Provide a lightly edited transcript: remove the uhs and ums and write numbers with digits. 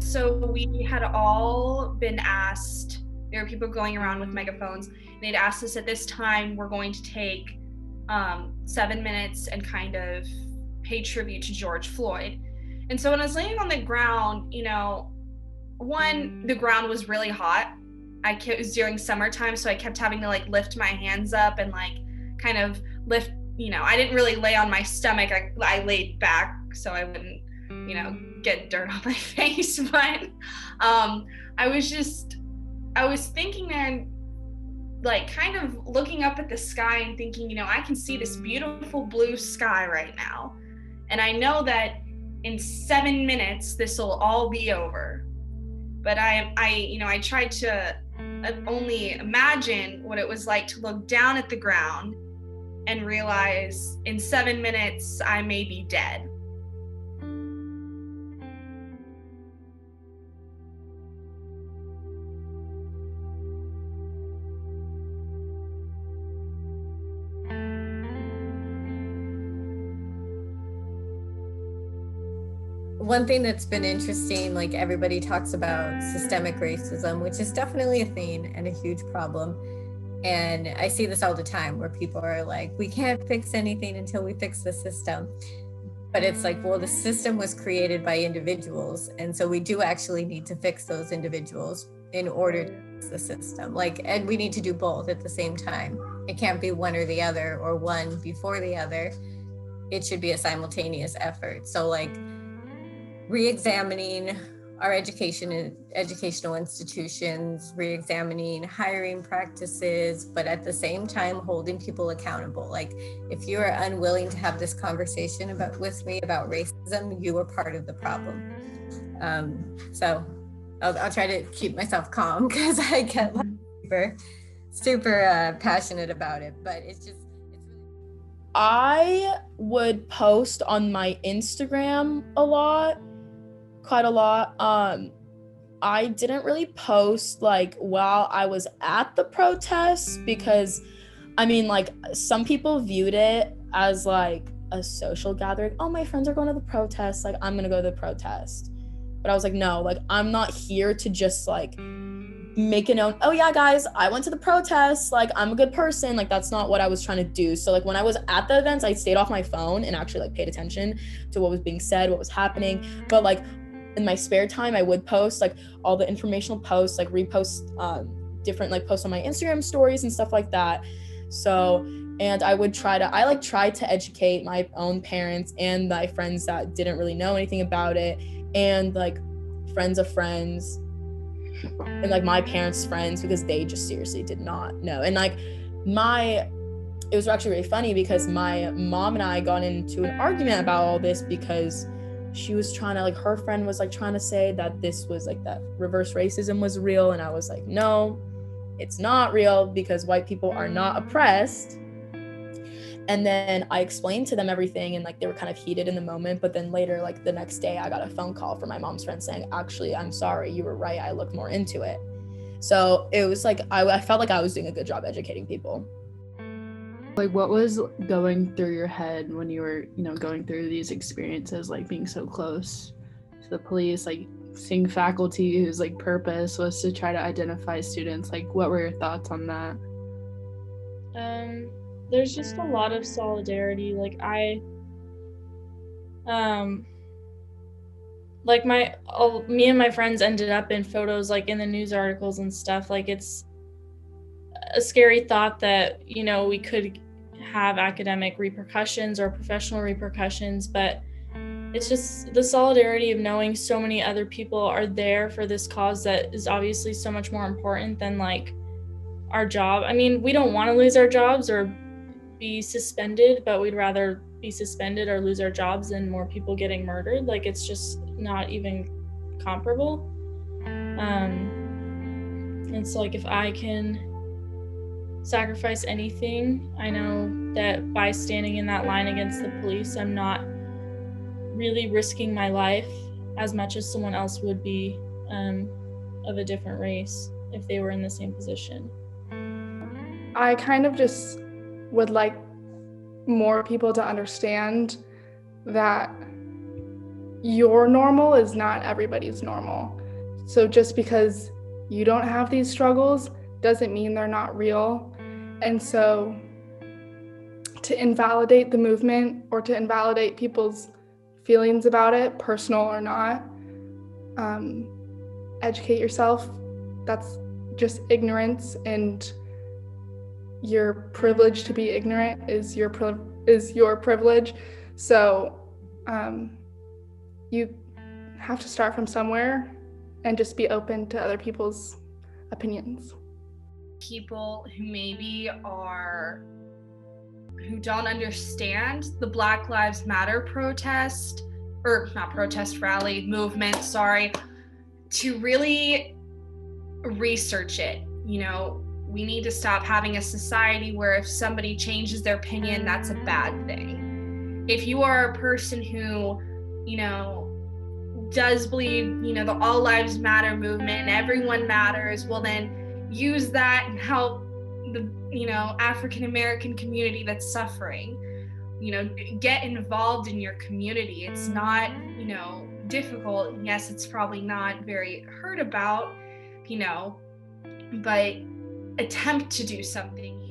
So we had all been asked, there were people going around with megaphones, and they'd asked us at this time, we're going to take 7 minutes and kind of pay tribute to George Floyd. And so when I was laying on the ground, one, the ground was really hot. It was during summertime, so I kept having to like lift my hands up and like kind of lift, I didn't really lay on my stomach. I laid back so I wouldn't, get dirt on my face. But I was thinking there, like kind of looking up at the sky and thinking, I can see this beautiful blue sky right now. And I know that in 7 minutes, this will all be over. But I tried to only imagine what it was like to look down at the ground and realize in 7 minutes, I may be dead. One thing that's been interesting, like everybody talks about systemic racism, which is definitely a thing and a huge problem. And I see this all the time where people are like, we can't fix anything until we fix the system. But it's like, well, the system was created by individuals. And so we do actually need to fix those individuals in order to fix the system. And we need to do both at the same time. It can't be one or the other or one before the other. It should be a simultaneous effort. So re-examining our educational institutions, re-examining hiring practices, but at the same time holding people accountable. Like if you are unwilling to have this conversation with me about racism, you are part of the problem. So I'll try to keep myself calm because I get super passionate about it, but it's really. I would post on my Instagram quite a lot. I didn't really post while I was at the protests because some people viewed it as a social gathering. Oh, my friends are going to the protest, I'm gonna go to the protest. But I was like, no, I'm not here to just make it known, oh yeah guys, I went to the protest, I'm a good person. That's not what I was trying to do. So when I was at the events, I stayed off my phone and actually paid attention to what was being said, what was happening. But in my spare time, I would post all the informational posts, repost different posts on my Instagram stories and stuff like that. So, and I would tried to educate my own parents and my friends that didn't really know anything about it, and friends of friends and my parents' friends, because they just seriously did not know. And it was actually really funny because my mom and I got into an argument about all this because she was trying to her friend was trying to say that this was that reverse racism was real, and I was like, no, it's not real because white people are not oppressed. And then I explained to them everything, and they were kind of heated in the moment, but then later the next day I got a phone call from my mom's friend saying, actually, I'm sorry, you were right, I looked more into it. So it was I felt like I was doing a good job educating people. What was going through your head when you were, going through these experiences, being so close to the police, seeing faculty whose purpose was to try to identify students? What were your thoughts on that? There's just a lot of solidarity. Me and my friends ended up in photos in the news articles and stuff. It's a scary thought that we could have academic repercussions or professional repercussions, but it's just the solidarity of knowing so many other people are there for this cause that is obviously so much more important than our job. We don't want to lose our jobs or be suspended, but we'd rather be suspended or lose our jobs than more people getting murdered. It's just not even comparable. And so if I can sacrifice anything, I know that by standing in that line against the police, I'm not really risking my life as much as someone else would be of a different race if they were in the same position. I kind of just would like more people to understand that your normal is not everybody's normal. So just because you don't have these struggles doesn't mean they're not real. And so to invalidate the movement or to invalidate people's feelings about it, personal or not, educate yourself. That's just ignorance, and your privilege to be ignorant is your privilege. So you have to start from somewhere and just be open to other people's opinions. People who maybe who don't understand the Black Lives Matter protest, or not protest, rally, movement, to really research it. You know, we need to stop having a society where if somebody changes their opinion, that's a bad thing. If you are a person who, you know, does believe, you know, the All Lives Matter movement and everyone matters, well then use that and help the, you know, African American community that's suffering. You know, get involved in your community. It's not, you know, difficult. Yes, it's probably not very heard about, you know, but attempt to do something.